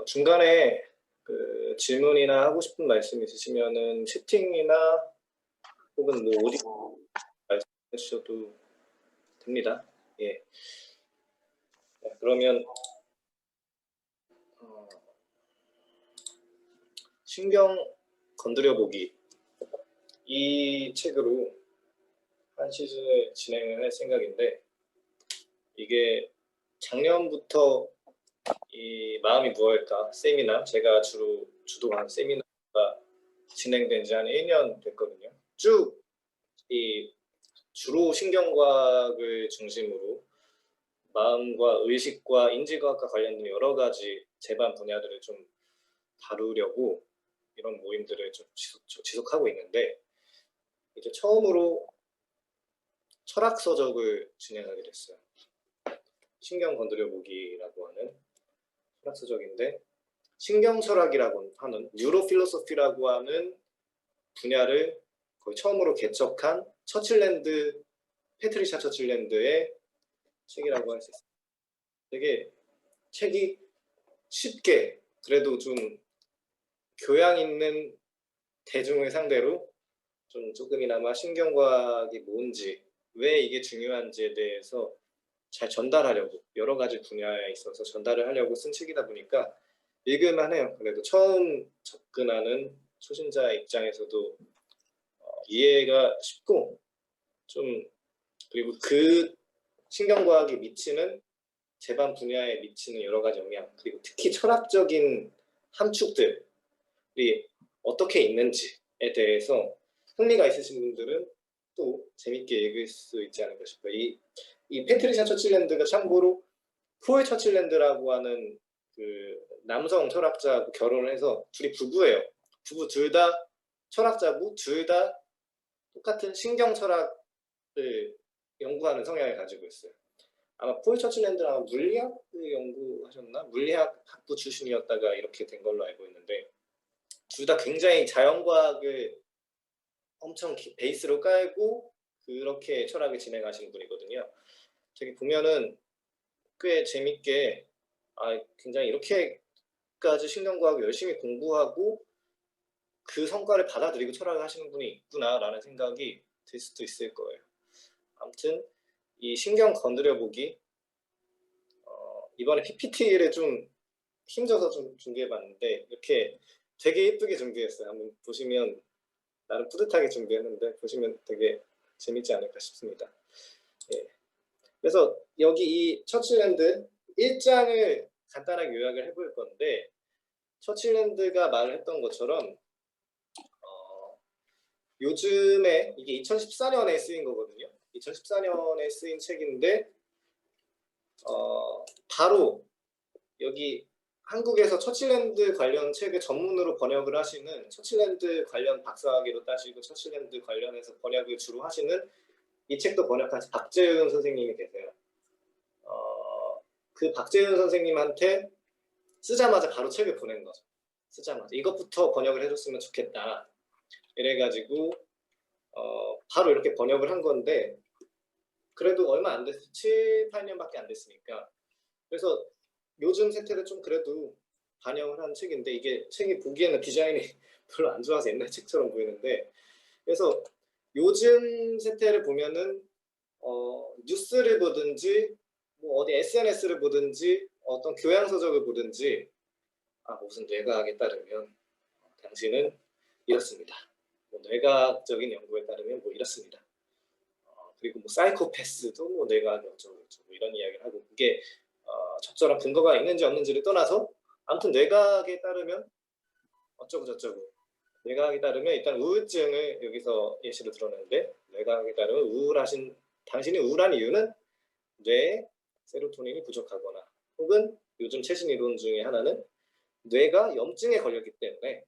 중간에 그 질문이나 하고 싶은 말씀 있으시면은 채팅이나 혹은 뭐 오디오 말씀해 주셔도 됩니다. 예. 네, 그러면 신경 건드려 보기 이 책으로 한 시즌을 진행을 할 생각인데, 이게 작년부터 이 마음이 무엇일까 세미나, 제가 주로 주도한 세미나가 진행된 지 한 1년 됐거든요. 쭉 이 주로 신경과학을 중심으로 마음과 의식과 인지과학과 관련된 여러 가지 제반 분야들을 좀 다루려고 이런 모임들을 좀 지속하고 있는데, 이제 처음으로 철학 서적을 진행하게 됐어요. 신경 건드려 보기라고 하는 철학 서적인데, 신경 철학이라고 하는 뉴로필로소피라고 하는 분야를 거의 처음으로 개척한 패트리샤 처칠랜드의 책이라고 할 수 있어요. 되게 책이 쉽게, 그래도 좀 교양 있는 대중을 상대로 조금이나마 신경과학이 뭔지, 왜 이게 중요한지에 대해서 잘 전달하려고, 여러 가지 분야에 있어서 전달을 하려고 쓴 책이다 보니까 읽을만 해요. 그래도 처음 접근하는 초신자 입장에서도 이해가 쉽고, 그리고 그 신경과학이 미치는 제반 분야에 미치는 여러 가지 영향, 그리고 특히 철학적인 함축들이 어떻게 있는지에 대해서 흥미가 있으신 분들은 또 재밌게 읽을 수 있지 않을까 싶어요. 이 패트리샤 처칠랜드가 참고로 폴 처칠랜드라고 하는 그 남성 철학자하고 결혼을 해서 둘이 부부예요. 부부 둘 다 철학자고 둘 다 똑같은 신경 철학을 연구하는 성향을 가지고 있어요. 아마 폴 처칠랜드는 아마 물리학을 연구하셨나? 물리학 학부 출신이었다가 이렇게 된 걸로 알고 있는데, 둘 다 굉장히 자연과학을 엄청 베이스로 깔고 그렇게 철학을 진행하시는 분이거든요. 되게 보면은 꽤 재밌게, 굉장히 이렇게까지 신경과학을 열심히 공부하고 그 성과를 받아들이고 철학을 하시는 분이 있구나라는 생각이 들 수도 있을 거예요. 아무튼 이 신경 건드려 보기, 이번에 PPT를 좀 힘줘서 좀 준비해봤는데 이렇게 되게 예쁘게 준비했어요. 한번 보시면, 나름 뿌듯하게 준비했는데 보시면 되게 재밌지 않을까 싶습니다. 예. 그래서 여기 이 처칠랜드 1장을 간단하게 요약을 해볼 건데, 처칠랜드가 말을 했던 것처럼 요즘에 이게 2014년에 쓰인 거거든요. 2014년에 쓰인 책인데 바로 여기 한국에서 처칠랜드 관련 책을 전문으로 번역을 하시는, 처칠랜드 관련 박사학위도 따시고 처칠랜드 관련해서 번역을 주로 하시는, 이 책도 번역하신 박재은 선생님이 계세요. 그 박재은 선생님한테 쓰자마자 바로 책을 보낸 거죠. 쓰자마자 이것부터 번역을 해줬으면 좋겠다, 이래가지고 바로 이렇게 번역을 한 건데, 그래도 얼마 안 됐어요. 7, 8년밖에 안 됐으니까. 그래서 요즘 세태를 좀 그래도 반영을 한 책인데, 이게 책이 보기에는 디자인이 별로 안 좋아서 옛날 책처럼 보이는데, 그래서 요즘 세태를 보면은 뉴스를 보든지 뭐 어디 SNS를 보든지 어떤 교양서적을 보든지, 무슨 뇌과학에 따르면 당신은 이렇습니다, 뭐 뇌과학적인 연구에 따르면 뭐 이렇습니다, 그리고 뭐 사이코패스도 뭐 뇌과학이 어쩌고 저쩌고 이런 이야기를 하고, 그게 적절한 근거가 있는지 없는지를 떠나서 아무튼 뇌과학에 따르면 어쩌고 저쩌고, 뇌과학에 따르면 일단 우울증을 여기서 예시로 들었는데, 뇌과학에 따르면 당신이 우울한 이유는 뇌에 세로토닌이 부족하거나, 혹은 요즘 최신 이론 중에 하나는 뇌가 염증에 걸렸기 때문에,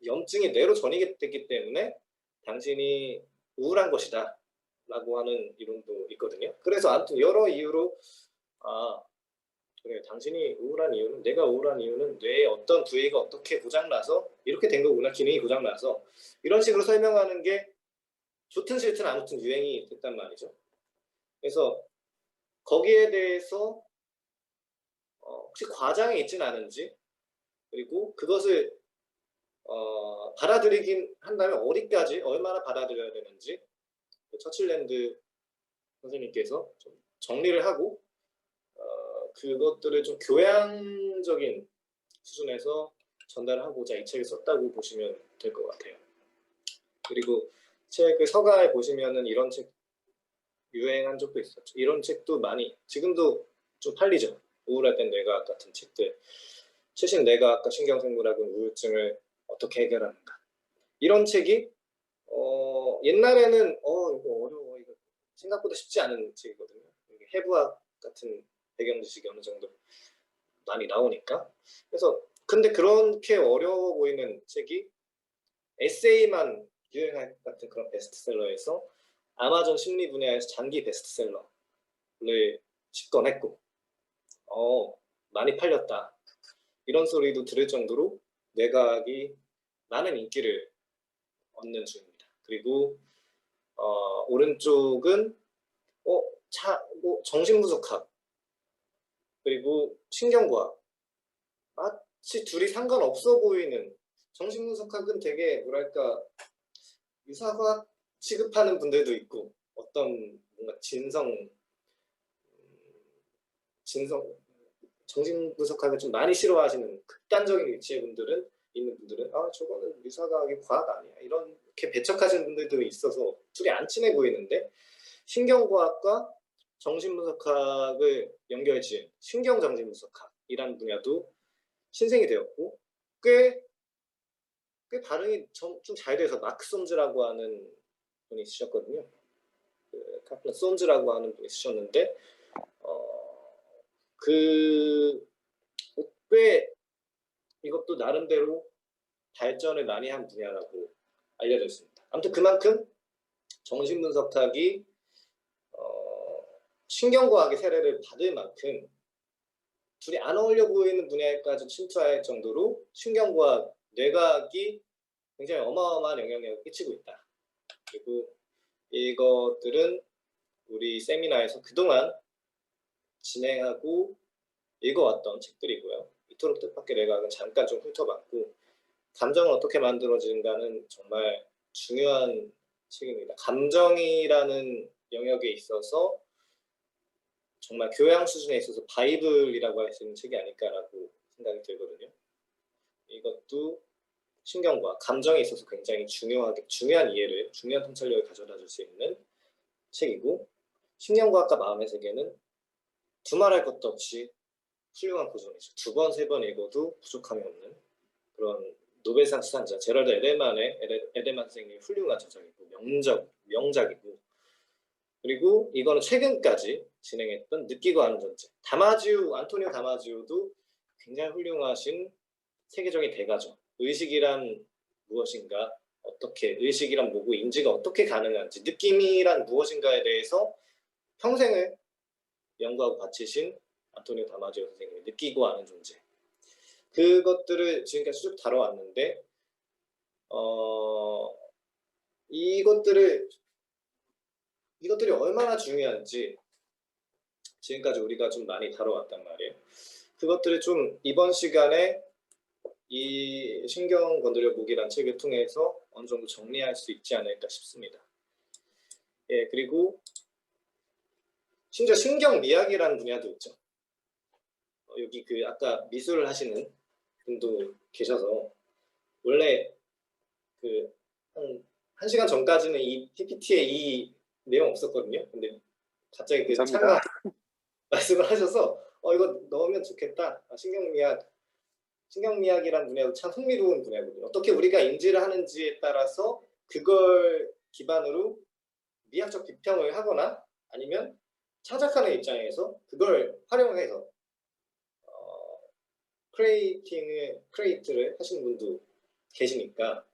염증이 뇌로 전이됐기 때문에 당신이 우울한 것이다 라고 하는 이론도 있거든요. 그래서 아무튼 여러 이유로 그래, 당신이 우울한 이유는, 내가 우울한 이유는 뇌의 어떤 부위가 어떻게 고장나서 이렇게 된 거구나, 기능이 고장나서, 이런 식으로 설명하는 게 좋든 싫든 아무튼 유행이 됐단 말이죠. 그래서 거기에 대해서 혹시 과장이 있지는 않은지, 그리고 그것을 받아들이긴 한다면 어디까지 얼마나 받아들여야 되는지 처칠랜드 선생님께서 좀 정리를 하고 그것들을 좀 교양적인 수준에서 전달하고자 이 책을 썼다고 보시면 될 것 같아요. 그리고 책의 서가에 보시면은 이런 책 유행한 적도 있었죠. 이런 책도 많이 지금도 좀 팔리죠. 우울할 땐 뇌과학 같은 책들, 최신 뇌과학과 신경생물학은 우울증을 어떻게 해결하는가, 이런 책이 옛날에는 이거 어려워, 이거 생각보다 쉽지 않은 책이거든요. 해부학 같은 배경 지식이 어느 정도 많이 나오니까. 그래서 근데 그렇게 어려워 보이는 책이 에세이만 유행할 같은 그런 베스트셀러에서 아마존 심리 분야에서 장기 베스트셀러를 집권했고 많이 팔렸다, 이런 소리도 들을 정도로 뇌과학이 많은 인기를 얻는 중입니다. 그리고 오른쪽은 정신분석학 그리고 신경과학, 마치 둘이 상관없어 보이는, 정신분석학은 되게 뭐랄까 유사과학 취급하는 분들도 있고 어떤 뭔가 정신분석학을 좀 많이 싫어하시는 극단적인 위치의 분들은 저거는 유사과학이 과학 아니야, 이렇게 배척하시는 분들도 있어서 둘이 안 친해 보이는데, 신경과학과 정신분석학을 연결지은 신경정신분석학이라는 분야도 신생이 되었고 꽤 발음이 좀 잘 돼서 마크 솜즈라고 하는 분이 있으셨거든요. 카플란 솜즈라고 하는 분이 있으셨는데 꽤 이것도 나름대로 발전을 많이 한 분야라고 알려져 있습니다. 아무튼 그만큼 정신분석학이 신경과학의 세례를 받을 만큼 둘이 안 어울려 보이는 분야에까지 침투할 정도로 신경과학, 뇌과학이 굉장히 어마어마한 영향력을 끼치고 있다. 그리고 이것들은 우리 세미나에서 그동안 진행하고 읽어왔던 책들이고요. 이토록 뜻밖의 뇌과학은 잠깐 좀 훑어봤고, 감정은 어떻게 만들어지는가는 정말 중요한 책입니다. 감정이라는 영역에 있어서 정말 교양 수준에 있어서 바이블이라고 할 수 있는 책이 아닐까라고 생각이 들거든요. 이것도 신경과 감정에 있어서 굉장히 중요한 이해를, 중요한 통찰력을 가져다 줄 수 있는 책이고, 신경과학과 마음의 세계는 두말할 것도 없이 훌륭한 고전이죠. 2번, 3번 읽어도 부족함이 없는 그런 노벨상 수상자 제럴드 에델만 선생님의 훌륭한 저작이고 명작이고, 그리고 이거는 최근까지 진행했던 느끼고 아는 존재, 안토니오 다마지오도 굉장히 훌륭하신 세계적인 대가죠. 의식이란 무엇인가, 어떻게 의식이란 뭐고 인지가 어떻게 가능한지, 느낌이란 무엇인가에 대해서 평생을 연구하고 바치신 안토니오 다마지오 선생님의 느끼고 아는 존재, 그것들을 지금까지 쭉 다뤄왔는데 이것들이 얼마나 중요한지 지금까지 우리가 좀 많이 다뤄왔단 말이에요. 그것들을 좀 이번 시간에 이 신경 건드려 보기란 책을 통해서 어느 정도 정리할 수 있지 않을까 싶습니다. 예, 그리고 심지어 신경미학이라는 분야도 있죠. 여기 아까 미술을 하시는 분도 계셔서, 원래 한 시간 전까지는 이 PPT에 이 내용 없었거든요. 근데 갑자기 참가 말씀을 하셔서 이거 넣으면 좋겠다. 신경미학이라는 분야도 참 흥미로운 분야거든요. 어떻게 우리가 인지를 하는지에 따라서 그걸 기반으로 미학적 비평을 하거나 아니면 창작하는 입장에서 그걸 활용해서 크리에이트를 하시는 분도 계시니까,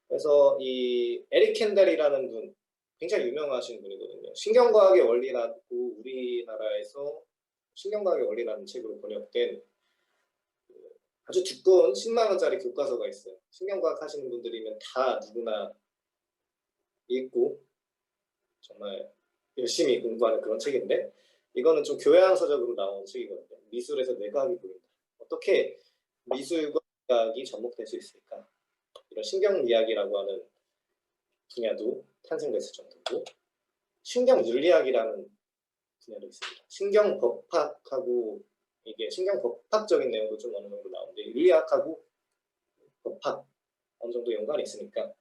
그래서 이 에릭 캔델이라는 분, 굉장히 유명하신 분이거든요. 신경과학의 원리라고 우리나라에서 신경과학의 원리라는 책으로 번역된 아주 두꺼운 10만 원짜리 교과서가 있어요. 신경과학 하시는 분들이면 다 누구나 읽고 정말 열심히 공부하는 그런 책인데, 이거는 좀 교양서적으로 나온 책이거든요. 미술에서 뇌과학이 보인다. 어떻게 미술과 뇌과학이 접목될 수 있을까? 이런 신경의학이라고 하는 분야도 탄생됐을 정도고, 신경윤리학이라는 분야도 있습니다. 신경법학하고, 이게 신경법학적인 내용도 좀 어느 정도 나오는데, 윤리학하고 법학 어느 정도 연관이 있으니까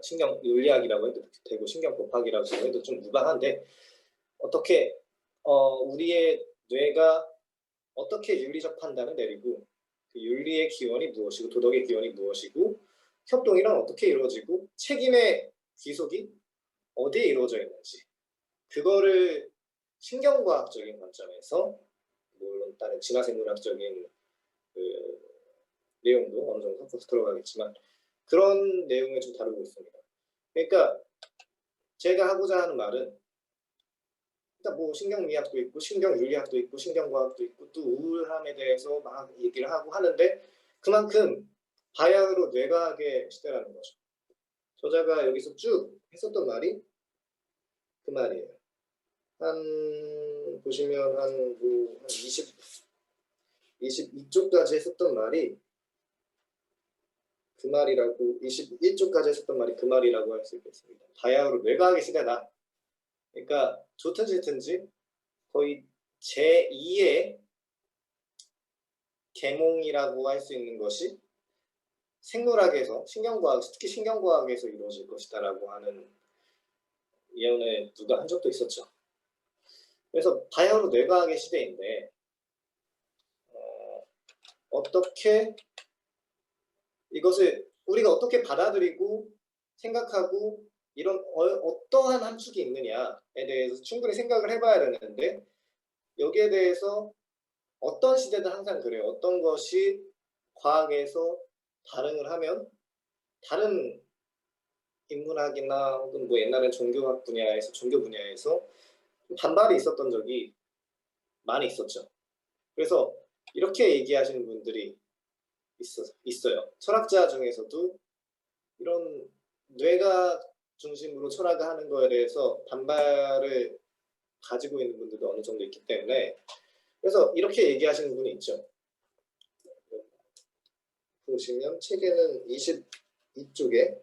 신경윤리학이라고 해도 되고 신경법학이라고 해도 좀 무방한데, 어떻게 우리의 뇌가 어떻게 윤리적 판단을 내리고, 그 윤리의 기원이 무엇이고 도덕의 기원이 무엇이고, 협동이란 어떻게 이루어지고, 책임의 귀속이 어디에 이루어져 있는지, 그거를 신경과학적인 관점에서, 물론 다른 진화생물학적인 그 내용도 어느 정도 섞어서 들어가겠지만, 그런 내용을 좀 다루고 있습니다. 그러니까 제가 하고자 하는 말은, 일단 뭐 신경의학도 있고 신경윤리학도 있고 신경과학도 있고 또 우울함에 대해서 막 얘기를 하고 하는데, 그만큼 바야흐로 뇌과학의 시대라는 거죠. 저자가 여기서 쭉 했었던 말이 그 말이에요. 한 보시면 한 22쪽까지 했었던 말이 그 말이라고, 21쪽까지 했었던 말이 그 말이라고 할 수 있겠습니다. 바야흐로 뇌과학의 시대다. 그러니까 좋든 싫든지 거의 제2의 계몽이라고 할 수 있는 것이 생물학에서, 신경과학, 특히 신경과학에서 이루어질 것이다라고 하는 예언을 누가 한 적도 있었죠. 그래서 바야흐로 뇌과학의 시대인데, 어떻게 이것을 우리가 어떻게 받아들이고 생각하고, 이런 어떠한 함축이 있느냐에 대해서 충분히 생각을 해봐야 되는데, 여기에 대해서 어떤 시대든 항상 그래요. 어떤 것이 과학에서 발응을 하면 다른 인문학이나 혹은 뭐 옛날엔 종교학 분야에서, 종교 분야에서 반발이 있었던 적이 많이 있었죠. 그래서 이렇게 얘기하시는 분들이 있어요. 철학자 중에서도 이런 뇌가 중심으로 철학을 하는 거에 대해서 반발을 가지고 있는 분들도 어느 정도 있기 때문에, 그래서 이렇게 얘기하시는 분이 있죠. 보시면 책에는 22쪽에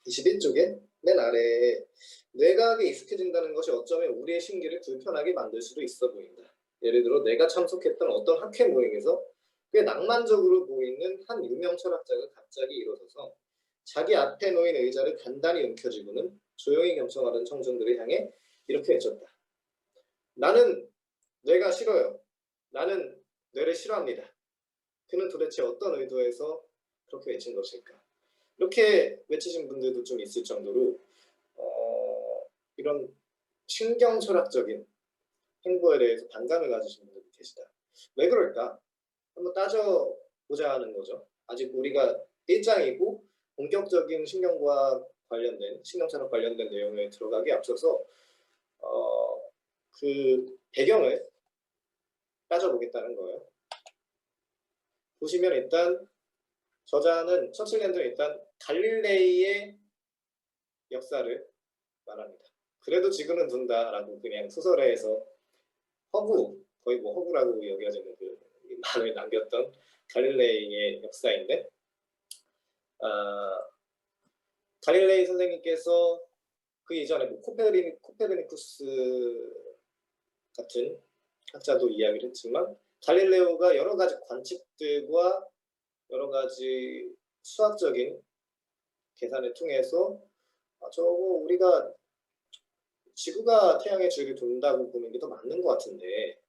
21쪽에 맨 아래에 뇌과학에 익숙해진다는 것이 어쩌면 우리의 심기를 불편하게 만들 수도 있어 보인다. 예를 들어 내가 참석했던 어떤 학회 모임에서 꽤 낭만적으로 보이는 한 유명 철학자가 갑자기 일어서서 자기 앞에 놓인 의자를 단단히 움켜쥐고는 조용히 경청하던 청중들을 향해 이렇게 외쳤다. 나는 뇌가 싫어요. 나는 뇌를 싫어합니다. 그는 도대체 어떤 의도에서 그렇게 외친 것일까? 이렇게 외치신 분들도 좀 있을 정도로 이런 신경철학적인 행보에 대해서 반감을 가지신 분들이 계시다. 왜 그럴까? 한번 따져보자 하는 거죠. 아직 우리가 1장이고 본격적인 신경과학 관련된, 신경철학 관련된 내용에 들어가기 앞서서 그 배경을 따져보겠다는 거예요. 보시면 일단 저자는, 처칠랜드는 일단 갈릴레이의 역사를 말합니다. 그래도 지구는 둔다라고 그냥 소설에서 허구, 거의 뭐 허구라고 여겨지는 그 말을 남겼던 갈릴레이의 역사인데, 갈릴레이 선생님께서 그 이전에 뭐 코페르니쿠스 같은 학자도 이야기를 했지만, 갈릴레오가 여러 가지 관측들과 여러 가지 수학적인 계산을 통해서 저거 우리가 지구가 태양의 주위를 돈다고 보는 게 더 맞는 것 같은데,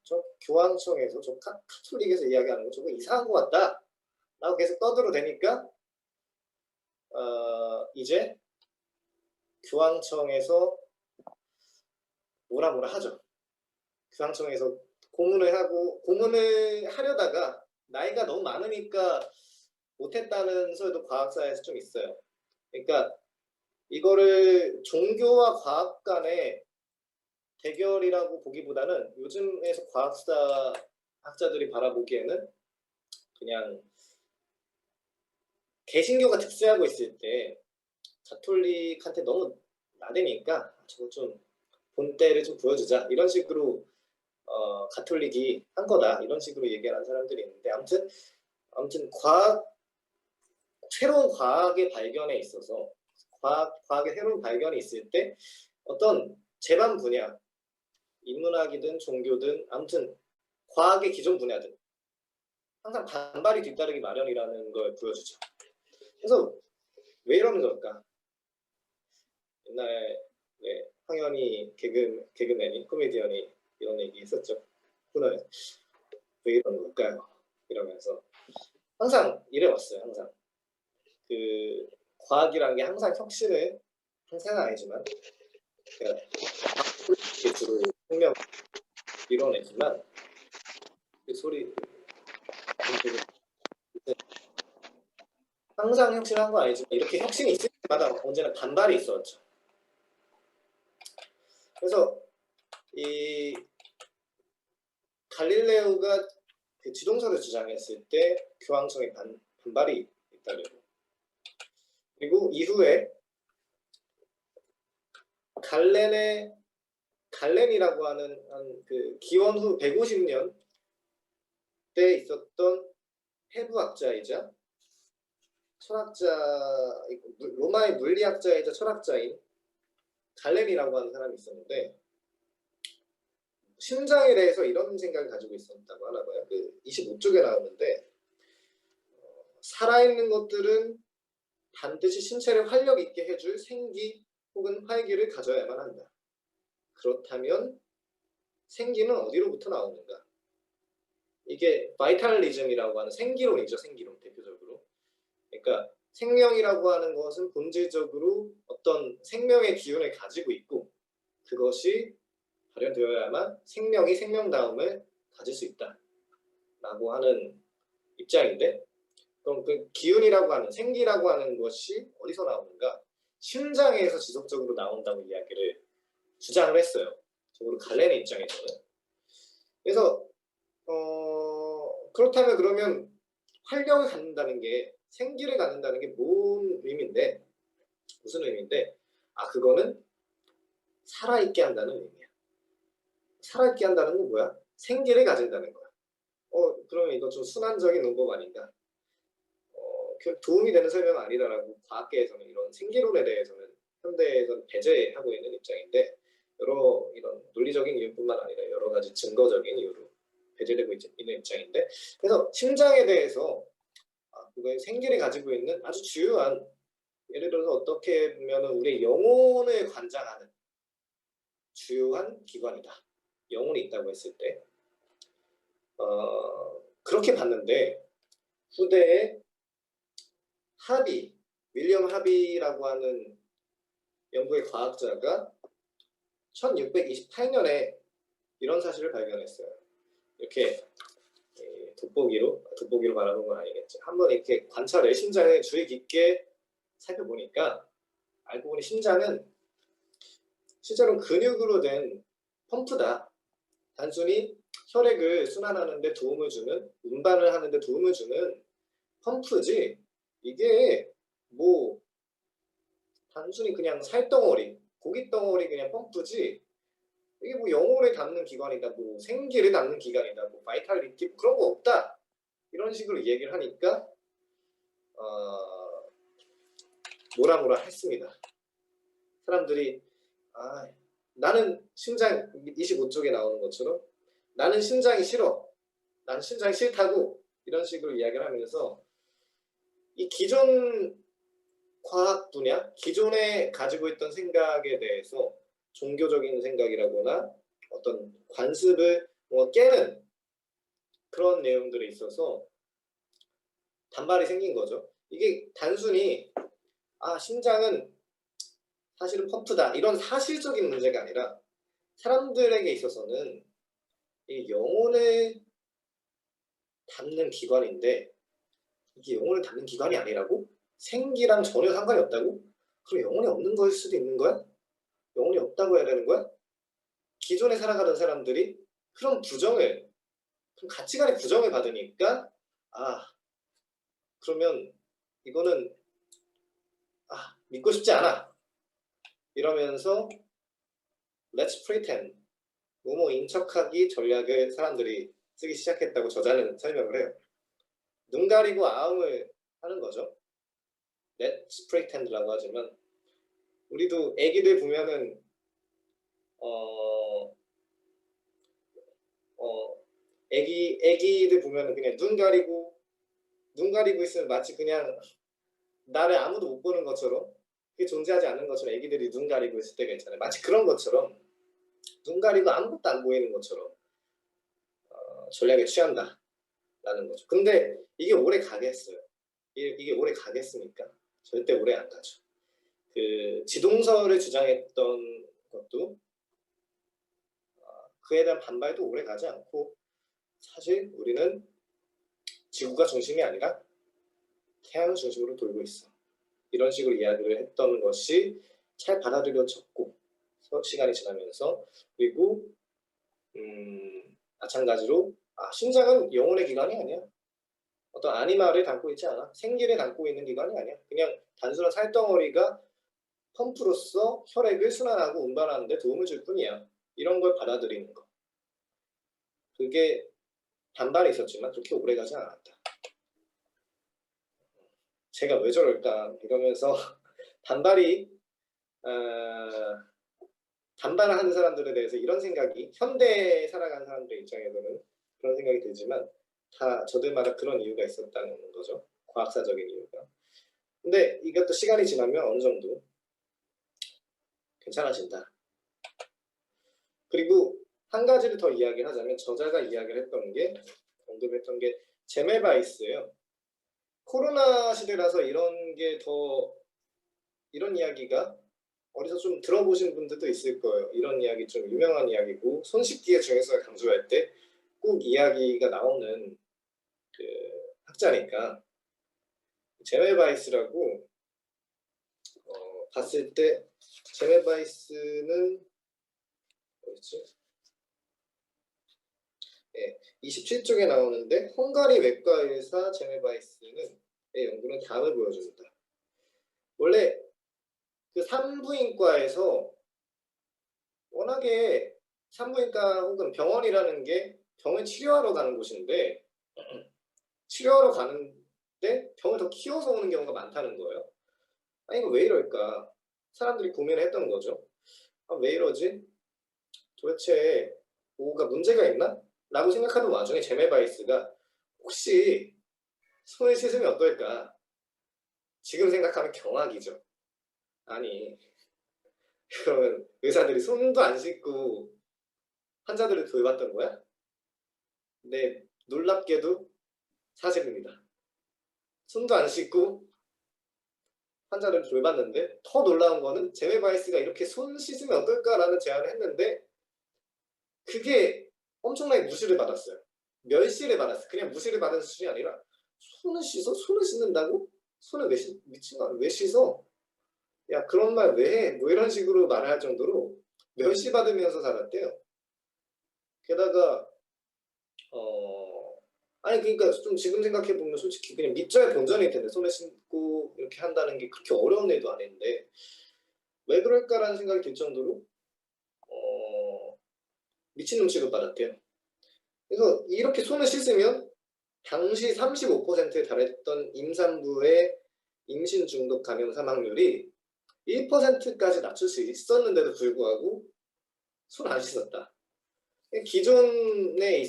저 교황청에서, 저 카톨릭에서 이야기하는 거 저거 이상한 것 같다 라고 계속 떠들어대니까 이제 교황청에서 뭐라 하죠. 교황청에서 고문을 하려다가 나이가 너무 많으니까 못했다는 소리도 과학사에서 좀 있어요. 그러니까 이거를 종교와 과학 간의 대결이라고 보기보다는 요즘에서 과학사 학자들이 바라보기에는 그냥 개신교가 득세하고 있을 때 가톨릭한테 너무 나대니까 저거 좀 본때를 좀 보여주자 이런 식으로 가톨릭이 한 거다 이런 식으로 얘기하는 사람들이 있는데 아무튼 새로운 과학의 발견에 있어서 과학의 새로운 발견이 있을 때 어떤 제반 분야 인문학이든 종교든 아무튼 과학의 기존 분야든 항상 반발이 뒤따르기 마련이라는 걸 보여주죠. 그래서 왜 이러는 걸까? 옛날에 황현희 개그맨이 코미디언이 이런 얘기 했었죠. 코너에 왜 이러는 걸까요? 이러면서 항상 이래왔어요. 항상 그 과학이라는 게 항상 항상은 아니지만 주로 생명 이뤄내지만 그 소리 항상 혁신한 건 아니지만 이렇게 혁신이 있을 때마다 언제나 반발이 있었죠. 그래서 이 갈릴레오가 그 지동설을 주장했을 때 교황청의 반발이 있다고. 그리고 이후에 갈렌이라고 하는 그 기원 후 150년 때 있었던 해부학자이자 로마의 물리학자이자 철학자인 갈렌이라고 하는 사람이 있었는데 심장에 대해서 이런 생각을 가지고 있었다고 하나 봐요. 그 25쪽에 나오는데 살아있는 것들은 반드시 신체를 활력 있게 해줄 생기 혹은 활기를 가져야만 한다. 그렇다면 생기는 어디로부터 나오는가? 이게 바이탈리즘이라고 하는 생기론이죠. 생기론 대표적으로. 그러니까 생명이라고 하는 것은 본질적으로 어떤 생명의 기운을 가지고 있고 그것이 발현되어야만 생명이 생명다움을 가질 수 있다라고 하는 입장인데 그럼 그 기운이라고 하는 생기라고 하는 것이 어디서 나오는가? 심장에서 지속적으로 나온다고 이야기를 주장을 했어요. 적어도 갈렌의 입장에서는. 그래서 그렇다면 그러면 활력을 갖는다는 게 생기를 갖는다는 게 무슨 의미인데 그거는 살아있게 한다는 의미야. 살아있게 한다는 건 뭐야? 생기를 가진다는 거야. 그러면 이거 좀 순환적인 논법 아닌가? 도움이 되는 설명은 아니다라고 과학계에서는 이런 생기론에 대해서는 현대에서는 배제하고 있는 입장인데 여러 이런 논리적인 이유뿐만 아니라 여러 가지 증거적인 이유로 배제되고 있는 입장인데 그래서 심장에 대해서 그거의 생기를 가지고 있는 아주 주요한 예를 들어서 어떻게 보면 우리의 영혼을 관장하는 주요한 기관이다. 영혼이 있다고 했을 때 그렇게 봤는데 후대에 윌리엄 하비라고 하는 영국의 과학자가 1628년에 이런 사실을 발견했어요. 이렇게 돋보기로 바라본 건 아니겠죠. 한번 이렇게 관찰해 심장을 주의 깊게 살펴보니까 알고 보니 심장은 실제로 근육으로 된 펌프다. 단순히 혈액을 순환하는 데 도움을 주는 운반을 하는 데 도움을 주는 펌프지 이게 뭐 단순히 그냥 살덩어리 고깃덩어리 그냥 펌프지 이게 뭐 영혼을 담는 기관이다 뭐 생기를 담는 기관이다 뭐 바이탈리티 그런 거 없다 이런 식으로 얘기를 하니까 뭐라 했습니다. 사람들이 나는 심장 25쪽에 나오는 것처럼 나는 심장이 싫어 나는 심장이 싫다고 이런 식으로 이야기를 하면서 이 기존 과학 분야 기존에 가지고 있던 생각에 대해서 종교적인 생각이라거나 어떤 관습을 깨는 그런 내용들에 있어서 반발이 생긴 거죠. 이게 단순히 심장은 사실은 펌프다 이런 사실적인 문제가 아니라 사람들에게 있어서는 이 영혼을 담는 기관인데 이게 영혼을 담는 기관이 아니라고? 생기랑 전혀 상관이 없다고? 그럼 영혼이 없는 거일 수도 있는 거야? 영혼이 없다고 해야 되는 거야? 기존에 살아가던 사람들이 그런 가치관의 부정을 받으니까 그러면 이거는 믿고 싶지 않아 이러면서 Let's pretend 뭐뭐인 척하기 전략을 사람들이 쓰기 시작했다고 저자는 설명을 해요. 눈 가리고 아웅을 하는 거죠. Let's pretend라고 하지만 우리도 애기들 보면은 애기들 보면은 그냥 눈 가리고 있으면 마치 그냥 나를 아무도 못 보는 것처럼 그게 존재하지 않는 것처럼 애기들이 눈 가리고 있을 때가 있잖아요. 마치 그런 것처럼 눈 가리고 아무것도 안 보이는 것처럼 전략에 취한다라는 거죠. 근데 이게 오래 가겠어요. 이게 오래 가겠습니까? 절대 오래 안 가죠. 그 지동설을 주장했던 것도 그에 대한 반발도 오래 가지 않고 사실 우리는 지구가 중심이 아니라 태양 중심으로 돌고 있어. 이런 식으로 이야기를 했던 것이 잘 받아들여졌고 시간이 지나면서 그리고 마찬가지로 심장은 영혼의 기관이 아니야. 어떤 아니마를 담고 있지 않아. 생기를 담고 있는 기관이 아니야. 그냥 단순한 살덩어리가 펌프로서 혈액을 순환하고 운반하는 데 도움을 줄 뿐이야. 이런 걸 받아들이는 거. 그게 반발이 있었지만 그렇게 오래가지 않았다. 제가 왜 저럴까 이러면서 반발을 하는 사람들에 대해서 이런 생각이 현대에 살아가는 사람들의 입장에서는 그런 생각이 들지만 다 저들마다 그런 이유가 있었다는 거죠. 과학사적인 이유가. 근데 이것도 시간이 지나면 어느 정도 괜찮아진다. 그리고 한 가지를 더 이야기하자면 저자가 이야기를 언급했던 게 제멜바이스예요. 코로나 시대라서 이런 이야기가 어디서 좀 들어보신 분들도 있을 거예요. 이런 이야기 좀 유명한 이야기고 손 씻기의 중요성을 강조할 때 꼭 이야기가 나오는 그 학자니까 제멜바이스라고 봤을 때 제멜바이스는 뭐였지? 27쪽에 나오는데 헝가리 외과 의사 제멜바이스는 연구는 다음을 보여줍니다. 원래 그 산부인과에서 워낙에 산부인과 혹은 병원이라는 게 병을 치료하러 가는 곳인데 치료하러 가는데 병을 더 키워서 오는 경우가 많다는 거예요. 이거 왜 이럴까? 사람들이 고민을 했던 거죠. 왜 이러지? 도대체 뭐가 문제가 있나? 라고 생각하는 와중에 제멜바이스가 혹시 손을 씻으면 어떨까? 지금 생각하면 경악이죠. 아니 그러면 의사들이 손도 안 씻고 환자들을 돌봤던 거야? 근데 놀랍게도 사실입니다. 손도 안 씻고 환자를 돌봤는데 더 놀라운 거는 제멜바이스가 이렇게 손 씻으면 어떨까라는 제안을 했는데 그게 엄청나게 무시를 받았어요. 멸시를 받았어요. 그냥 무시를 받은 수준이 아니라 손을 씻어? 손을 씻는다고? 손을 미친 거야. 왜 씻어? 야 그런 말 왜 해? 뭐 이런 식으로 말을 할 정도로 멸시받으면서 살았대요. 게다가 그러니까 좀 지금 생각해 보면 솔직히 그냥 밑져야 본전일 텐데 손을 씻고 이렇게 한다는 게 그렇게 어려운 일도 아닌데 왜 그럴까라는 생각이 들 정도로 미친놈 취급받았대요. 그래서 이렇게 손을 씻으면 당시 35%에 달했던 임산부의 임신 중독 감염 사망률이 1%까지 낮출 수 있었는데도 불구하고 손 안 씻었다. 기존에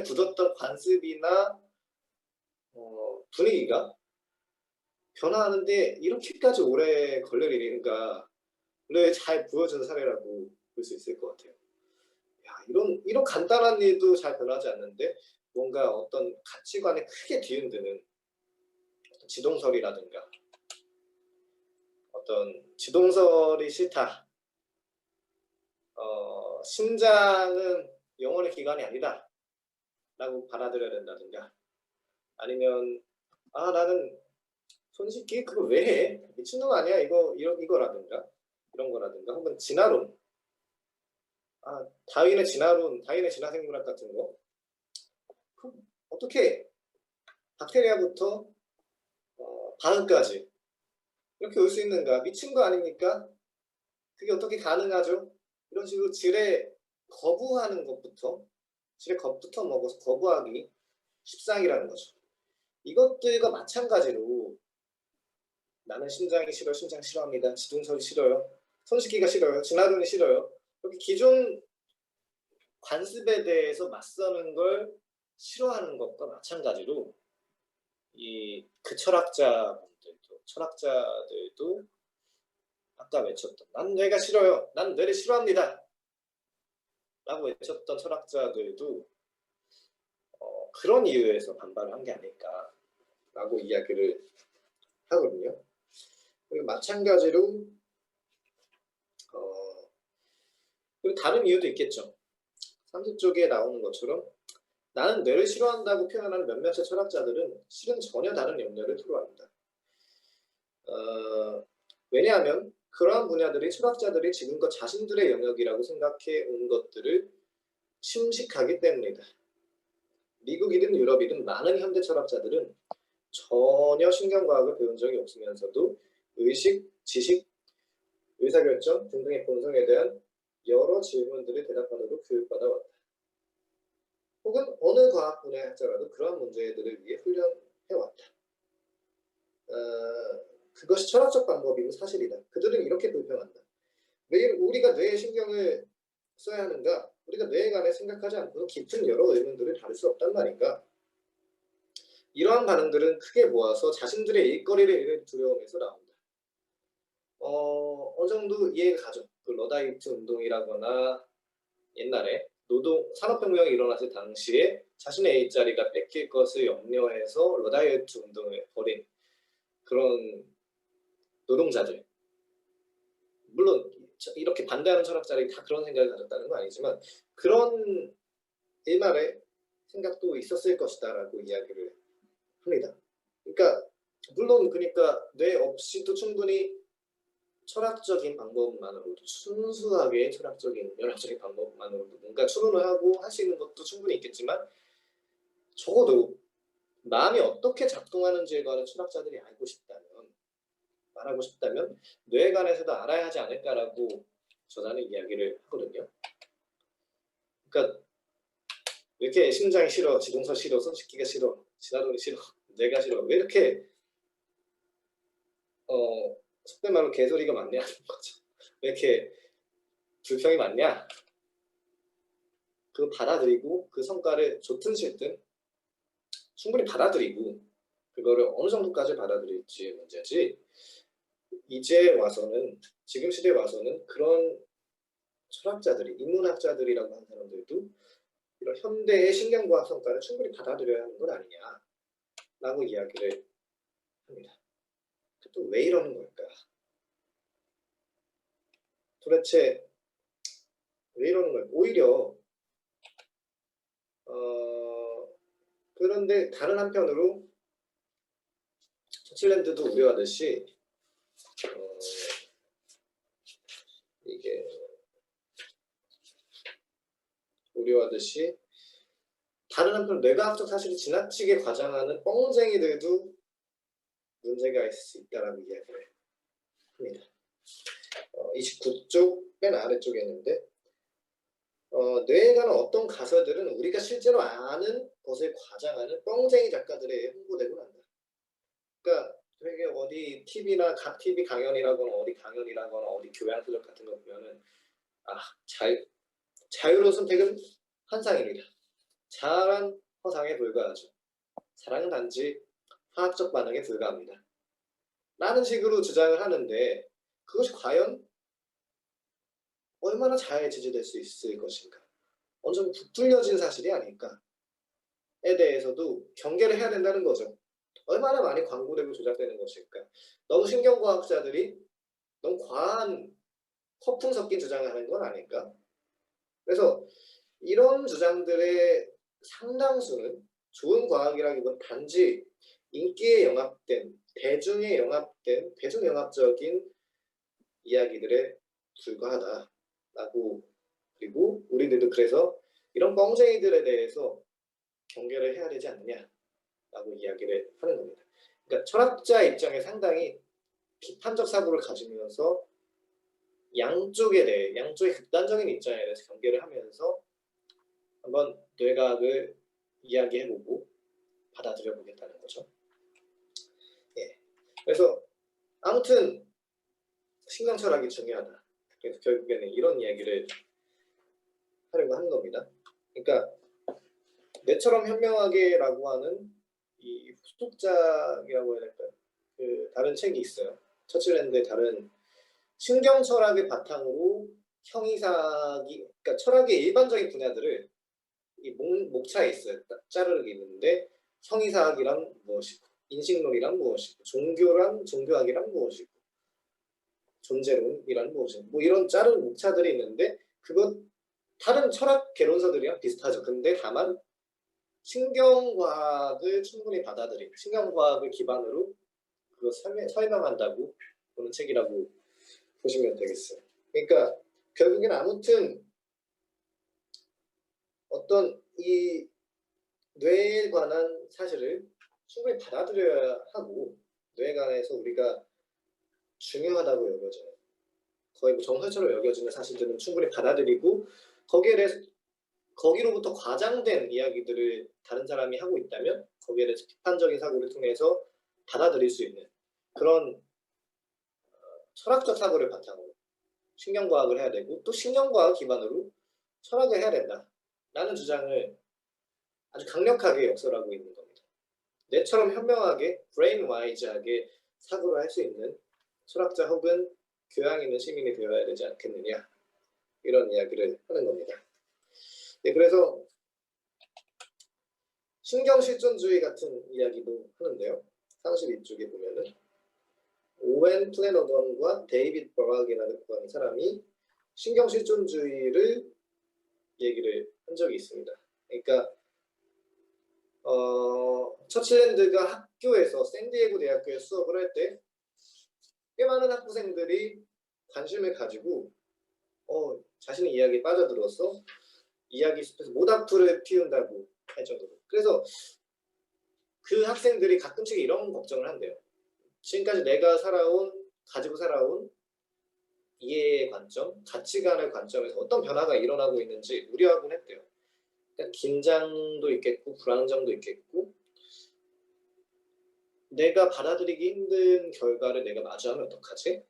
굳었던 관습이나 분위기가 변화하는데 이렇게까지 오래 걸릴 일인가를 잘 보여준 사례라고 볼 수 있을 것 같아요. 이런 간단한 일도 잘 변하지 않는데 뭔가 어떤 가치관에 크게 뒤흔드는 어떤 지동설이라든가 어떤 지동설이 싫다. 심장은 영혼의 기관이 아니다. 라고 받아들여야 된다든가 아니면 나는 손 씻기 그거 왜 해? 미친놈 아니야? 이거라든가 이런 거라든가 혹은 진화론 다윈의 진화생물학 같은 거 어떻게 박테리아부터 바흐까지 이렇게 올 수 있는가? 미친 거 아닙니까? 그게 어떻게 가능하죠? 이런 식으로 질에 거부하는 것부터, 질의 겁부터 먹어서 거부하기 십상이라는 거죠. 이것들과 마찬가지로 나는 심장이 싫어, 심장 싫어합니다. 지동설이 싫어요. 손 씻기가 싫어요. 진화론이 싫어요. 이렇게 기존 관습에 대해서 맞서는 걸 싫어하는 것과 마찬가지로 그 철학자들도 아까 외쳤던 난 뇌가 싫어요. 난 뇌를 싫어합니다. 라고 외쳤던 철학자들도 그런 이유에서 반발을 한 게 아닐까라고 이야기를 하거든요. 그리고 마찬가지로 그리고 다른 이유도 있겠죠. 30쪽에 나오는 것처럼 나는 뇌를 싫어한다고 표현하는 몇몇의 철학자들은 실은 전혀 다른 염려를 토로합니다. 왜냐하면 그러한 분야들이 철학자들이 지금껏 자신들의 영역이라고 생각해 온 것들을 침식하기 때문이다. 미국이든 유럽이든 많은 현대 철학자들은 전혀 신경과학을 배운 적이 없으면서도 의식, 지식, 의사결정 등등의 본성에 대한 여러 질문들을 대답하도록 교육받아 왔다. 혹은 어느 과학 분야의 학자라도 그러한 문제들을 위해 훈련해왔다. 그것이 철학적 방법이고 사실이다. 그들은 이렇게 불평한다. 왜 우리가 뇌에 신경을 써야 하는가? 우리가 뇌에 관해 생각하지 않고는 깊은 여러 의문들을 다룰 수 없단 말인가? 이러한 반응들은 크게 모아서 자신들의 일거리를 잃을 두려움에서 나온다. 어느 정도 이해가 가죠. 그 러다이트 운동이라거나 옛날에 산업혁명이 일어났을 당시에 자신의 일자리가 뺏길 것을 염려해서 러다이트 운동을 벌인 그런 노동자들, 물론 이렇게 반대하는 철학자들이 다 그런 생각을 가졌다는 건 아니지만 그런 일말의 생각도 있었을 것이다 라고 이야기를 합니다. 그러니까 물론 뇌 없이도 충분히 철학적인 방법만으로도 순수하게 철학적인 연학적인 방법만으로도 뭔가 추론을 하고 할 수 있는 것도 충분히 있겠지만 적어도 마음이 어떻게 작동하는지에 관한 철학자들이 말하고 싶다면 뇌에 관해서도 알아야 하지 않을까라고 저자는 이야기를 하거든요. 그러니까 왜 이렇게 심장이 싫어, 지동설 싫어, 손 씻기가 싫어, 진화론이 싫어, 뇌가 싫어, 왜 이렇게 속된 말로 개소리가 많냐는 거죠. 왜 이렇게 불평이 많냐? 그거 받아들이고 그 성과를 좋든 싫든 충분히 받아들이고 그거를 어느 정도까지 받아들일지의 문제지, 이제 와서는 지금 시대에 와서는 그런 철학자들이, 인문학자들이라고 하는 사람들도 이런 현대의 신경과학 성과를 충분히 받아들여야 하는 건 아니냐라고 이야기를 합니다. 또 왜 이러는 걸까? 도대체 왜 이러는 걸까? 오히려 그런데 다른 한편으로 처칠랜드도 우려하듯이 다른 한편 뇌과학적 사실을 지나치게 과장하는 뻥쟁이들도 문제가 있을 수 있다라고 이야기를 합니다. 29쪽 맨 아래쪽에 있는데 뇌에 관한 어떤 가설들은 우리가 실제로 아는 것을 과장하는 뻥쟁이 작가들에 홍보되고 한다. 그러니까 되게 어디 TV나 TV 강연이라거나 어디 강연이라거나 어디 교양 서적 같은 거 보면은 자유로운 선택은 환상입니다. 자아란 허상에 불과하죠. 사랑은 단지 화학적 반응에 불과합니다. 라는 식으로 주장을 하는데 그것이 과연 얼마나 잘 지지될 수 있을 것인가, 어느 정도 부풀려진 사실이 아닐까에 대해서도 경계를 해야 된다는 거죠. 얼마나 많이 광고되고 조작되는 것일까. 너무 신경과학자들이 너무 과한 허풍 섞인 주장을 하는 건 아닐까. 그래서 이런 주장들의 상당수는 좋은 과학이라기보다 단지 인기에 영합된, 대중에 영합된, 대중영합적인 이야기들에 불과하다라고, 그리고 우리들도 그래서 이런 뻥쟁이들에 대해서 경계를 해야 되지 않느냐라고 이야기를 하는 겁니다. 그러니까 철학자 입장에 상당히 비판적 사고를 가지면서 양쪽에 대해, 양쪽의 극단적인 입장에 대해서 경계를 하면서 한번 뇌과학을 이야기해보고 받아들여보겠다는 거죠. 예. 그래서 아무튼 신경철학이 중요하다. 그래서 결국에는 이런 이야기를 하려고 하는 겁니다. 그러니까 뇌처럼 현명하게라고 하는 이 후속작이라고 해야 될까요? 그 다른 책이 있어요. 처칠랜드의 다른 신경철학을 바탕으로 형이삭이, 그러니까 철학의 일반적인 분야들을 이 목차에 있어요. 자르게 있는데 형이삭이란 무엇이고, 인식론이란 무엇이고, 종교학이란 무엇이고, 존재론이란 무엇이고, 뭐 이런 자른 목차들이 있는데 그것 다른 철학 개론서들이랑 비슷하죠. 근데 다만 신경과학을 충분히 받아들이고 신경과학을 기반으로 그걸 설명한다고 보는 책이라고 보시면 되겠어요. 그러니까 결국에는 아무튼 어떤 이 뇌에 관한 사실을 충분히 받아들여야 하고, 뇌에 관해서 우리가 중요하다고 여겨져요. 거의 뭐 정설처럼 여겨지는 사실들은 충분히 받아들이고 거기에 대해서 거기로부터 과장된 이야기들을 다른 사람이 하고 있다면 거기에 대해서 비판적인 사고를 통해서 받아들일 수 있는 그런 철학적 사고를 바탕으로 신경과학을 해야 되고, 또 신경과학 기반으로 철학을 해야 된다라는 주장을 아주 강력하게 역설하고 있는 겁니다. 뇌처럼 현명하게 브레인 와이즈하게 사고를 할 수 있는 철학자 혹은 교양 있는 시민이 되어야 되지 않겠느냐, 이런 이야기를 하는 겁니다. 네, 그래서 신경실존주의 같은 이야기도 하는데요. 32쪽에 보면은 오웬 플래너건과 데이빗 버락이라는 사람이 신경실존주의를 얘기를 한 적이 있습니다. 그러니까 처칠랜드가 학교에서 샌디에고 대학교에 수업을 할 때 꽤 많은 학부생들이 관심을 가지고 자신의 이야기에 빠져들어서 이야기 숲에서 모닥불을 피운다고 할 정도로. 그래서 그 학생들이 가끔씩 이런 걱정을 한대요. 지금까지 내가 가지고 살아온 이해의 관점, 가치관의 관점에서 어떤 변화가 일어나고 있는지 우려하곤 했대요. 그러니까 긴장도 있겠고 불안정도 있겠고, 내가 받아들이기 힘든 결과를 내가 마주하면 어떡하지?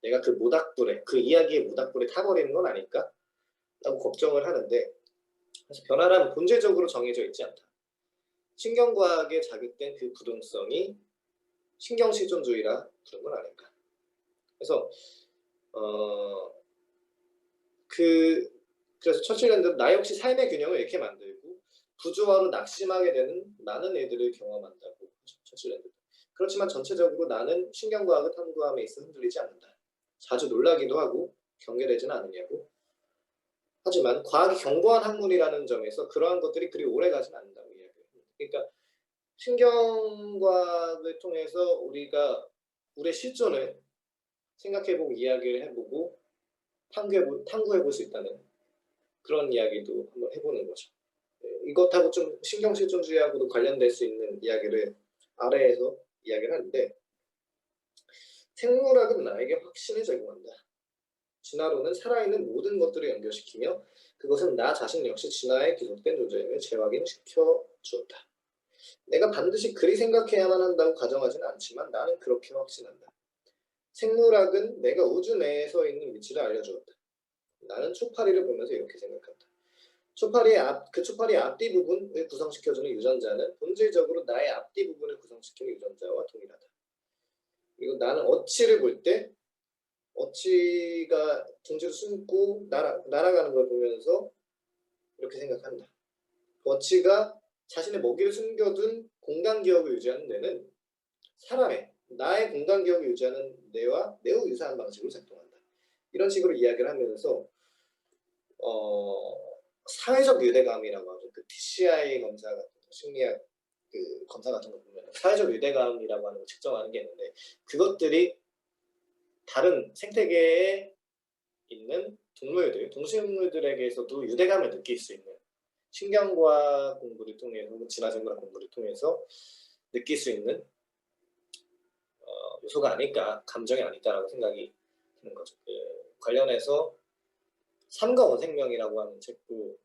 내가 그 이야기의 모닥불에 타버리는 건 아닐까? 라고 걱정을 하는데, 그래서 변화란 본질적으로 정해져 있지 않다. 신경과학에 자극된 그 부동성이 신경실존주의라 부른 건 아닐까. 그래서 그래서 처칠랜드는 나 역시 삶의 균형을 이렇게 만들고 부조화로 낙심하게 되는 많은 일들을 경험한다고. 처칠랜드. 그렇지만 전체적으로 나는 신경과학을 탐구함에 있어 흔들리지 않는다. 자주 놀라기도 하고 경계되지는 않느냐고. 하지만 과학이 견고한 학문이라는 점에서 그러한 것들이 그리 오래 가진 않는다고 이야기해요. 그러니까 신경과학을 통해서 우리가 우리의 실존을 생각해보고 이야기를 해보고 탐구해볼 수 있다는 그런 이야기도 한번 해보는 거죠. 이것하고 좀 신경실존주의하고도 관련될 수 있는 이야기를 아래에서 이야기를 하는데, 생물학은 나에게 확신을 제공한다. 진화론은 살아있는 모든 것들을 연결시키며 그것은 나 자신 역시 진화에 기속된 존재임을 재확인시켜 주었다. 내가 반드시 그리 생각해야만 한다고 가정하지는 않지만 나는 그렇게 확신한다. 생물학은 내가 우주 내에 서 있는 위치를 알려주었다. 나는 초파리를 보면서 이렇게 생각한다. 그 초파리의 앞뒤 부분을 구성시켜주는 유전자는 본질적으로 나의 앞뒤 부분을 구성시키는 유전자와 동일하다. 그리고 나는 어치를 볼 때 어치가 둥지로 숨고 날아가는 걸 보면서 이렇게 생각한다. 어치가 자신의 먹이를 숨겨둔 공간기억을 유지하는 데는 나의 공간기억을 유지하는 뇌와 매우 유사한 방식으로 작동한다. 이런 식으로 이야기를 하면서 사회적 유대감이라고 하죠. 그 TCI 검사 같은 심리학 그 검사 같은 거 보면 사회적 유대감이라고 하는 걸 측정하는 게 있는데, 그것들이 다른 생태계에 있는 동식물들에게서도 유대감을 느낄 수 있는, 신경과학 공부를 통해서 진화생물학 공부를 통해서 느낄 수 있는 요소가 아닐까, 감정이 아닐까라고 생각이 하는 거죠. 관련해서 삶과 원생명이라고 하는 책도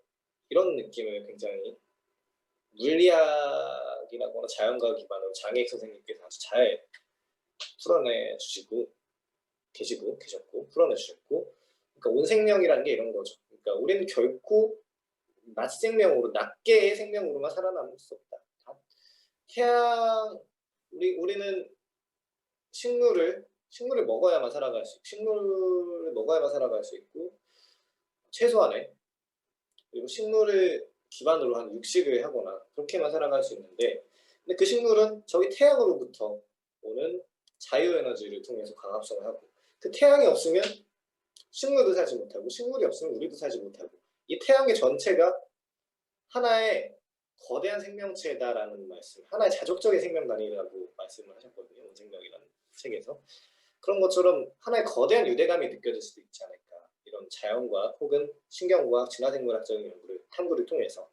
이런 느낌을 굉장히 물리학이라거나 자연과학 기반으로 장혜익 선생님께서 아주 잘 풀어내 주시고 계셨고 풀어내 주셨고, 그러니까 온생명이라는 게 이런 거죠. 그러니까 우리는 결코 낮생명으로, 낮게의 생명으로만 살아남을 수 없다. 태양, 우리는 식물을 먹어야만 살아갈 수, 식물을 먹어야만 살아갈 수 있고, 최소한의, 그리고 식물을 기반으로 한 육식을 하거나 그렇게만 살아갈 수 있는데, 근데 그 식물은 저기 태양으로부터 오는 자유에너지를 통해서 광합성을 하고, 그 태양이 없으면 식물도 살지 못하고, 식물이 없으면 우리도 살지 못하고, 이 태양의 전체가 하나의 거대한 생명체다라는 말씀, 하나의 자족적인 생명단위라고 말씀을 하셨거든요. 온생명이라는 책에서. 그런 것처럼 하나의 거대한 유대감이 느껴질 수도 있지 않을까. 이런 자연과학 혹은 신경과학, 진화생물학적인 연구를 탐구를 통해서.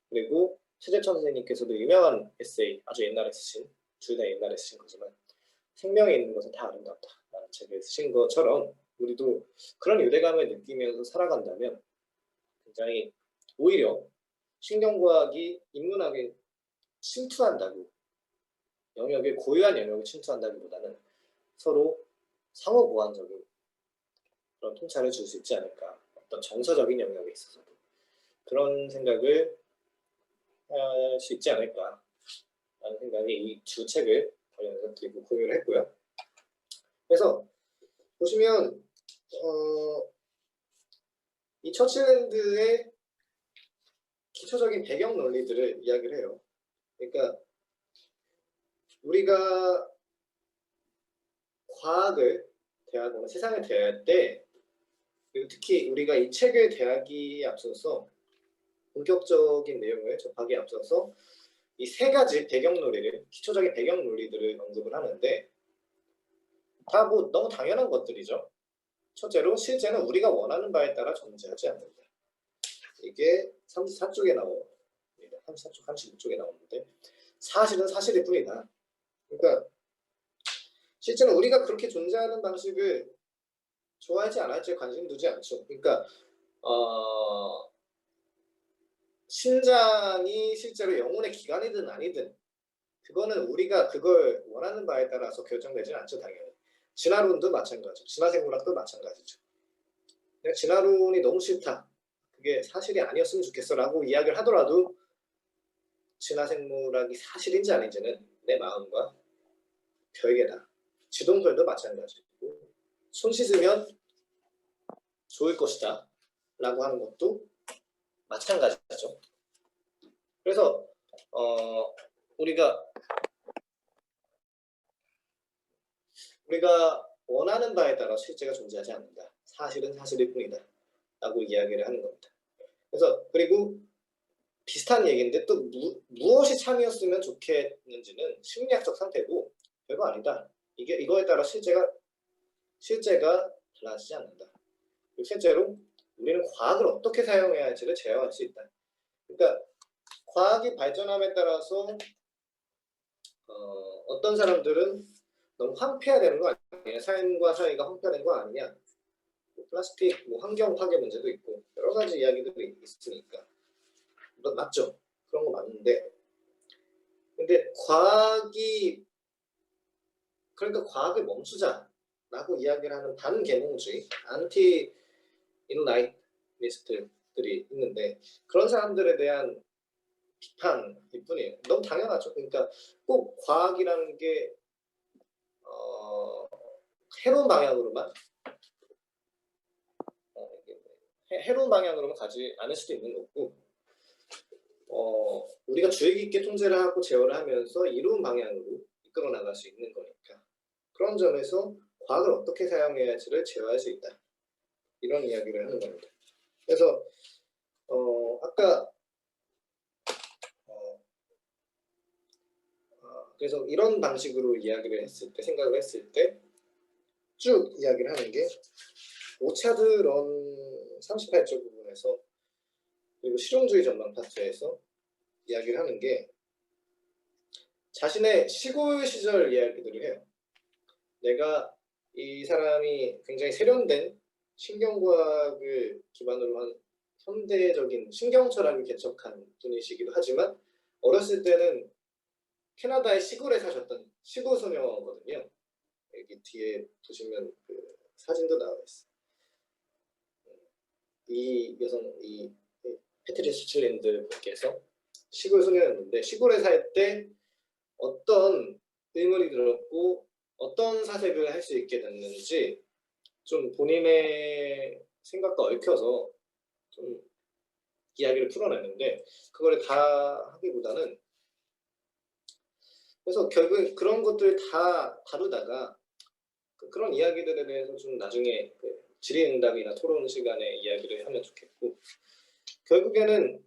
그리고 최재천 선생님께서도 유명한 에세이, 아주 옛날에 쓰신, 둘 다 옛날에 쓰신 거지만, 생명에 있는 것은 다 아름답다라는 책을 쓰신 것처럼 우리도 그런 유대감을 느끼면서 살아간다면 굉장히 오히려 신경과학이 인문학에 침투한다고, 영역에 고유한 영역을 침투한다기보다는 서로 상호 보완적인 그런 통찰을 줄 수 있지 않을까. 어떤 정서적인 영역에 있어서도 그런 생각을 할 수 있지 않을까 라는 생각이 이 두 책을 관련해서 드리고 공유를 했고요. 그래서 보시면 이 처칠랜드의 기초적인 배경 논리들을 이야기를 해요. 그러니까 우리가 과학을 대하거나 세상을 대할 때, 그리고 특히 우리가 이 책을 대하기에 앞서서 본격적인 내용을 접하기에 앞서서 이 세 가지 배경 논리를, 기초적인 배경 논리들을 언급을 하는데 다 뭐 너무 당연한 것들이죠. 첫째로, 실제는 우리가 원하는 바에 따라 존재하지 않는다. 이게 34쪽에 나옵니다. 34쪽, 35쪽에 나오는데 사실은 사실일 뿐이다. 그러니까 실제는 우리가 그렇게 존재하는 방식을 좋아하지 않을지 관심 두지 않죠. 그러니까 신장이 실제로 영혼의 기관이든 아니든 그거는 우리가 그걸 원하는 바에 따라서 결정되지는 않죠. 당연히 진화론도 마찬가지죠. 진화생물학도 마찬가지죠. 그냥 진화론이 너무 싫다, 그게 사실이 아니었으면 좋겠어 라고 이야기를 하더라도 진화생물학이 사실인지 아닌지는 내 마음과 별개다. 지동설도 마찬가지고, 손 씻으면 좋을 것이다 라고 하는 것도 마찬가지죠. 그래서 우리가 원하는 바에 따라 실제가 존재하지 않는다. 사실은 사실일 뿐이다 라고 이야기를 하는 겁니다. 그래서 그리고 비슷한 얘기인데 또 무엇이 참이었으면 좋겠는지는 심리학적 상태고 별거 아니다. 이거에 따라 실제가 달라지지 않는다. 그리고 실제로 우리는 과학을 어떻게 사용해야 할지를 제어할 수 있다. 그러니까 과학이 발전함에 따라서 어떤 사람들은 너무 황폐화되는 거 아니냐, 삶과 사회가 황폐화된 거 아니냐, 플라스틱, 환경 파괴 문제도 있고 여러 가지 이야기들이 있으니까 맞죠. 그런 거 맞는데, 근데 그러니까 과학을 멈추자라고 이야기를 하는 반계몽주의, 안티 인라이트니스트들이 있는데 그런 사람들에 대한 비판일 뿐이에요. 너무 당연하죠. 그러니까 꼭 과학이라는 게 해로운 방향으로만 가지 않을 수도 있는 거고, 우리가 주의 깊게 통제를 하고 제어를 하면서 이로운 방향으로 이끌어 나갈 수 있는 거니까 그런 점에서 과학을 어떻게 사용해야 할지를 제어할 수 있다. 이런 이야기를 하는 겁니다. 그래서 아까 그래서 이런 방식으로 생각을 했을 때 쭉 이야기를 하는 게 오차드런 38쪽 부분에서, 그리고 실용주의 전망 파트에서 이야기를 하는 게 자신의 시골 시절 이야기들을 해요. 내가 이 사람이 굉장히 세련된 신경과학을 기반으로 한 현대적인 신경철학을 개척한 분이시기도 하지만 어렸을 때는 캐나다의 시골에 사셨던 시골 소녀거든요. 여기 뒤에 보시면 그 사진도 나와 있어요. 이 여성, 이 패트리샤 칠랜드 분께서 시골 소녀였는데 시골에 살 때 어떤 의문이 들었고 어떤 사색을 할 수 있게 됐는지 좀 본인의 생각과 얽혀서 좀 이야기를 풀어냈는데 그거를 다 하기보다는 그래서 결국 그런 것들 다 다루다가 그런 이야기들에 대해서 좀 나중에 그 질의응답이나 토론 시간에 이야기를 하면 좋겠고 결국에는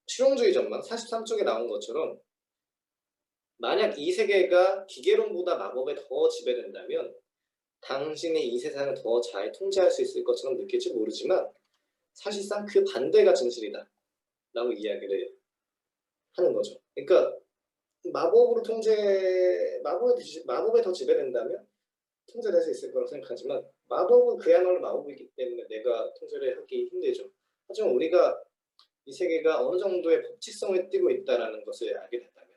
실용주의 전망 43쪽에 나온 것처럼 만약 이 세계가 기계론보다 마법에 더 지배된다면 당신이 이 세상을 더 잘 통제할 수 있을 것처럼 느낄지 모르지만 사실상 그 반대가 진실이다 라고 이야기를 하는 거죠. 그러니까 마법에 더 지배된다면 통제를 할 수 있을 거라고 생각하지만 마법은 그야말로 마법이기 때문에 내가 통제를 하기 힘들죠. 하지만 우리가 이 세계가 어느 정도의 법칙성을 띠고 있다는 것을 알게 된다면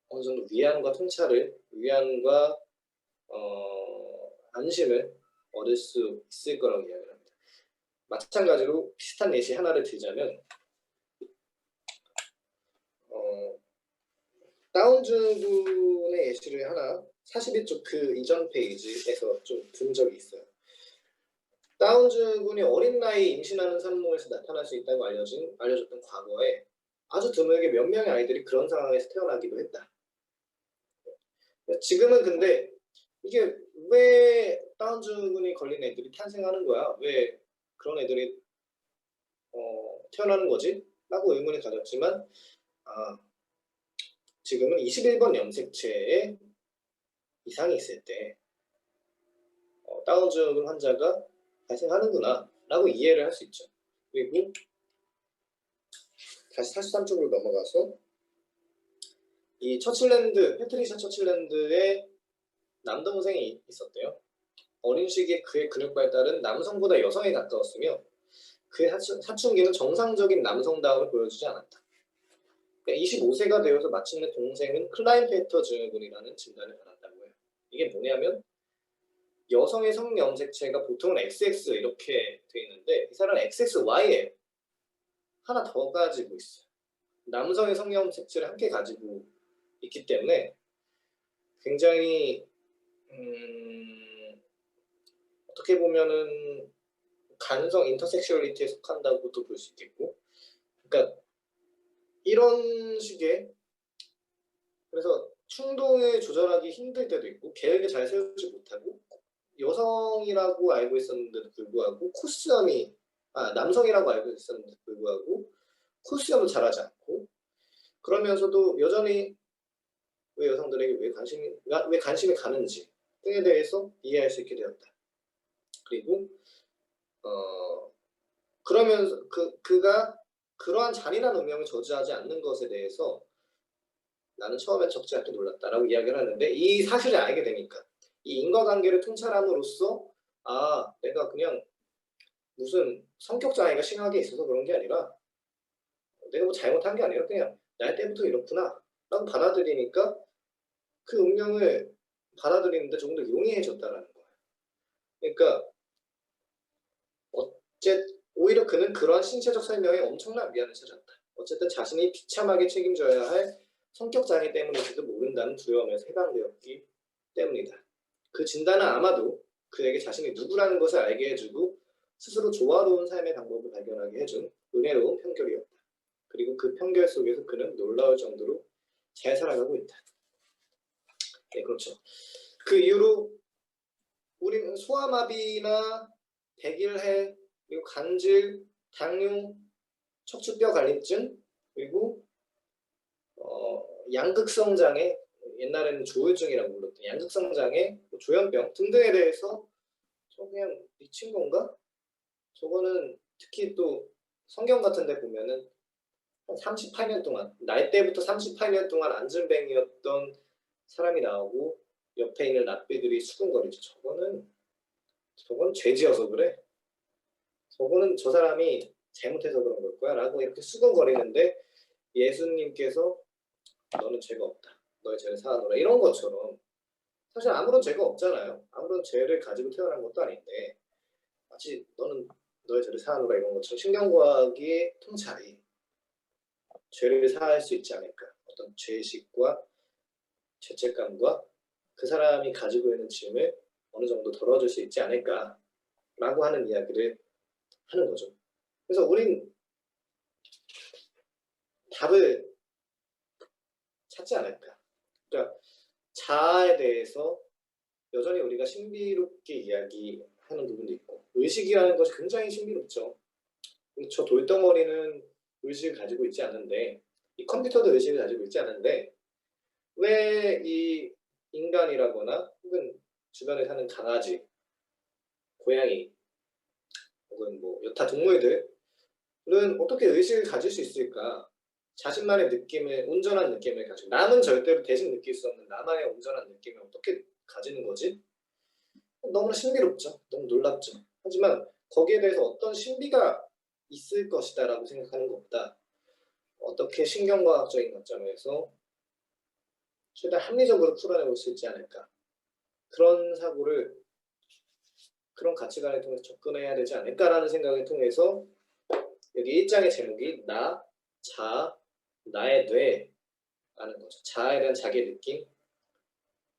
어느 정도 위안과 안심을 얻을 수 있을 거라고 이야기를 합니다. 마찬가지로 비슷한 예시 하나를 들자면 다운증후군의 예시를 하나 41쪽 그 이전 페이지에서 좀 든 적이 있어요. 다운증후군이 어린 나이에 임신하는 산모에서 나타날 수 있다고 알려졌던 과거에 아주 드물게 몇 명의 아이들이 그런 상황에서 태어나기도 했다. 지금은 근데 이게 왜 다운증후군이 걸린 애들이 탄생하는 거야? 왜 그런 애들이 태어나는 거지? 라고 의문이 가졌지만 지금은 21번 염색체에 이상이 있을 때 다운증후군 환자가 발생하는구나 라고 이해를 할 수 있죠. 그리고 다시 43쪽으로 넘어가서 이 패트리샤 처칠랜드의 남동생이 있었대요. 어린 시기에 그의 근육 발달은 남성보다 여성에 가까웠으며 그의 사춘기는 정상적인 남성다움을 보여주지 않았다. 그러니까 25세가 되어서 마침내 동생은 클라인페터 증후군이라는 진단을 받았다고 해요. 이게 뭐냐면 여성의 성염색체가 보통은 XX 이렇게 돼 있는데 이 사람은 XXY에 하나 더 가지고 있어요. 남성의 성염색체를 함께 가지고 있기 때문에 굉장히 어떻게 보면은 간성 인터섹슈얼리티에 속한다고도 볼 수 있겠고 그러니까 이런 식의 그래서 충동을 조절하기 힘들 때도 있고 계획을 잘 세우지 못하고 여성이라고 알고 있었는데도 불구하고 남성이라고 알고 있었는데도 불구하고 코스염을 잘하지 않고 그러면서도 여전히 왜 여성들에게 왜 관심이 가는지 등에 대해서 이해할 수 있게 되었다. 그리고 그러면서 그가 그러한 잔인한 운명을 저지하지 않는 것에 대해서 나는 처음엔 적지 않게 놀랐다라고 이야기를 하는데 이 사실을 알게 되니까 이 인과관계를 통찰함으로써 내가 그냥 무슨 성격 장애가 심하게 있어서 그런 게 아니라 내가 뭐 잘못한 게 아니라 그냥 날 때부터 이렇구나 라고 받아들이니까 그 운명을 받아들이는데 조금 더 용이해졌다라는 거예요. 그러니까 오히려 그는 그러한 신체적 설명에 엄청난 위안을 찾았다. 어쨌든 자신이 비참하게 책임져야 할 성격 장애 때문인지도 모른다는 두려움에서 해방되었기 때문이다. 그 진단은 아마도 그에게 자신이 누구라는 것을 알게 해주고 스스로 조화로운 삶의 방법을 발견하게 해준 은혜로운 편결이었다. 그리고 그 편결 속에서 그는 놀라울 정도로 잘 살아가고 있다. 네, 그렇죠. 그 이후로 우리는 소아마비나 백일해, 그리고 간질, 당뇨, 척추뼈 갈림증, 그리고 양극성 장애, 옛날에는 조울증이라고 불렀던 양극성 장애, 조현병 등등에 대해서 저 그냥 미친 건가? 저거는 특히 또 성경 같은 데 보면은 한 38년 동안 날 때부터 38년 동안 안진뱅이였던 사람이 나오고 옆에 있는 랍비들이 수근거리죠. 저건 죄지어서 그래. 저거는 저 사람이 잘못해서 그런 걸 거야 라고 이렇게 수근거리는데 예수님께서 너는 죄가 없다. 너의 죄를 사하노라. 이런 것처럼 사실 아무런 죄가 없잖아요. 아무런 죄를 가지고 태어난 것도 아닌데 마치 너는 너의 죄를 사하노라 이런 것처럼 신경과학의 통찰이 죄를 사할 수 있지 않을까. 어떤 죄의식과 죄책감과 그 사람이 가지고 있는 짐을 어느 정도 덜어줄 수 있지 않을까라고 하는 이야기를 하는 거죠. 그래서 우린 답을 찾지 않을까. 그러니까 자아에 대해서 여전히 우리가 신비롭게 이야기하는 부분도 있고 의식이라는 것이 굉장히 신비롭죠. 저 돌덩어리는 의식을 가지고 있지 않은데 이 컴퓨터도 의식을 가지고 있지 않은데 왜 이 인간이라거나 혹은 주변에 사는 강아지, 고양이 혹은 뭐 여타 동물들은 어떻게 의식을 가질 수 있을까? 자신만의 느낌을, 온전한 느낌을 가지고 남은 절대로 대신 느낄 수 없는 나만의 온전한 느낌을 어떻게 가지는 거지? 너무나 신비롭죠. 너무 놀랍죠. 하지만 거기에 대해서 어떤 신비가 있을 것이다 라고 생각하는 것보다 어떻게 신경과학적인 관점에서 최대한 합리적으로 풀어내볼 수 있지 않을까. 그런 사고를, 그런 가치관을 통해서 접근해야 되지 않을까라는 생각을 통해서 여기 1장의 제목이 나, 자, 나의 뇌라는 거죠. 자아에 대한 자기 느낌,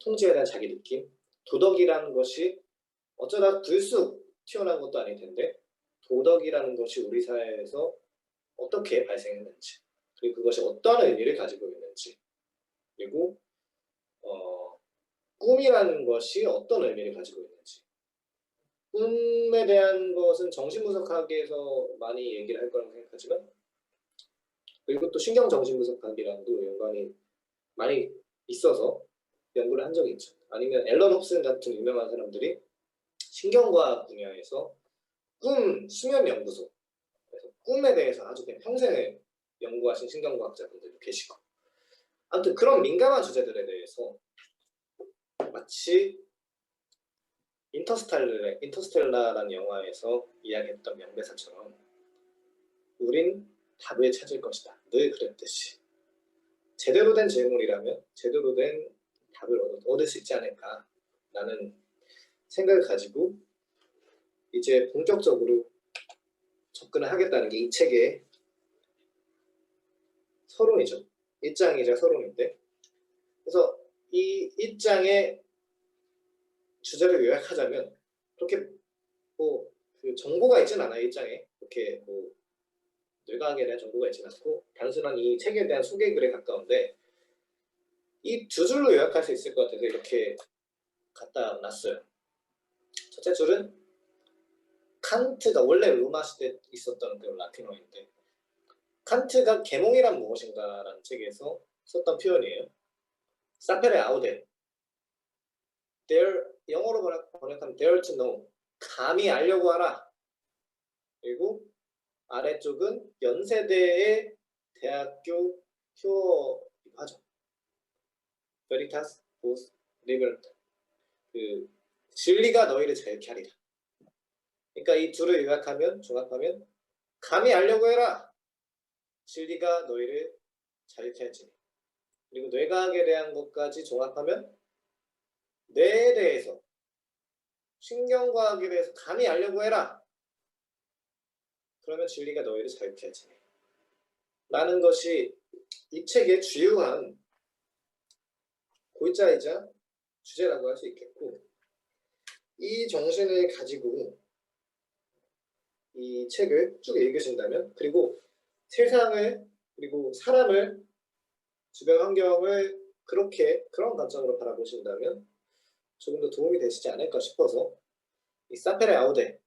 통제에 대한 자기 느낌, 도덕이라는 것이 어쩌다 불쑥 튀어나온 것도 아닐 텐데 도덕이라는 것이 우리 사회에서 어떻게 발생했는지 그리고 그것이 어떠한 의미를 가지고 있는지 그리고 꿈이라는 것이 어떤 의미를 가지고 있는지 꿈에 대한 것은 정신분석학에서 많이 얘기를 할 거라고 생각하지만 그리고 또 신경정신분석학이랑도 연관이 많이 있어서 연구를 한 적이 있죠. 아니면 앨런 홉슨 같은 유명한 사람들이 신경과학 분야에서 수면 연구소 그래서 꿈에 대해서 아주 그냥 평생을 연구하신 신경과학자분들도 계시고 아무튼 그런 민감한 주제들에 대해서 마치 인터스텔라라는 영화에서 이야기했던 명대사처럼 우린 답을 찾을 것이다. 늘 그랬듯이 제대로 된 질문이라면 제대로 된 답을 얻을 수 있지 않을까라는 생각을 가지고 이제 본격적으로 접근을 하겠다는 게 이 책의 서론이죠. 1장이자 서론인데 그래서 이 1장의 주제를 요약하자면 그렇게 뭐 그 정보가 있진 않아요. 1장에 그렇게 뭐 뇌과학에 대한 정보가 있진 않고 단순한 이 책에 대한 소개글에 가까운데 이 두 줄로 요약할 수 있을 것 같아서 이렇게 갖다 놨어요. 첫째 줄은 칸트가 원래 로마 시대에 있었던 그 라틴어인데 칸트가 계몽이란 무엇인가라는 책에서 썼던 표현이에요. 사페레 아우데 영어로 번역하면 dare to know 감히 알려고 하라. 그리고 아래쪽은 연세대의 대학교 표어이기도 하죠. Veritas vos libertas 그 진리가 너희를 자유케 하리라. 그러니까 이 둘을 요약하면 종합하면 감히 알려고 해라. 진리가 너희를 자유케 할지니. 그리고 뇌과학에 대한 것까지 종합하면 뇌에 대해서 신경과학에 대해서 감히 알려고 해라. 그러면 진리가 너희를 자유케 할지니. 라는 것이 이 책의 주요한 골자이자 주제라고 할 수 있겠고 이 정신을 가지고 이 책을 쭉 읽으신다면 그리고 세상을 그리고 사람을 주변 환경을 그런 관점으로 바라보신다면 조금 더 도움이 되시지 않을까 싶어서 이 사페레 아우데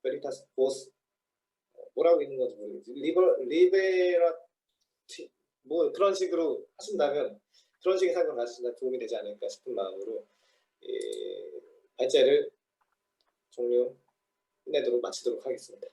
베리타스 보스 뭐라고 있는 건지 모르겠어요. 리베라티 뭐 그런 식으로 하신다면 그런 식의 생각을 가지신다면 도움이 되지 않을까 싶은 마음으로 발제를 끝내도록 마치도록 하겠습니다.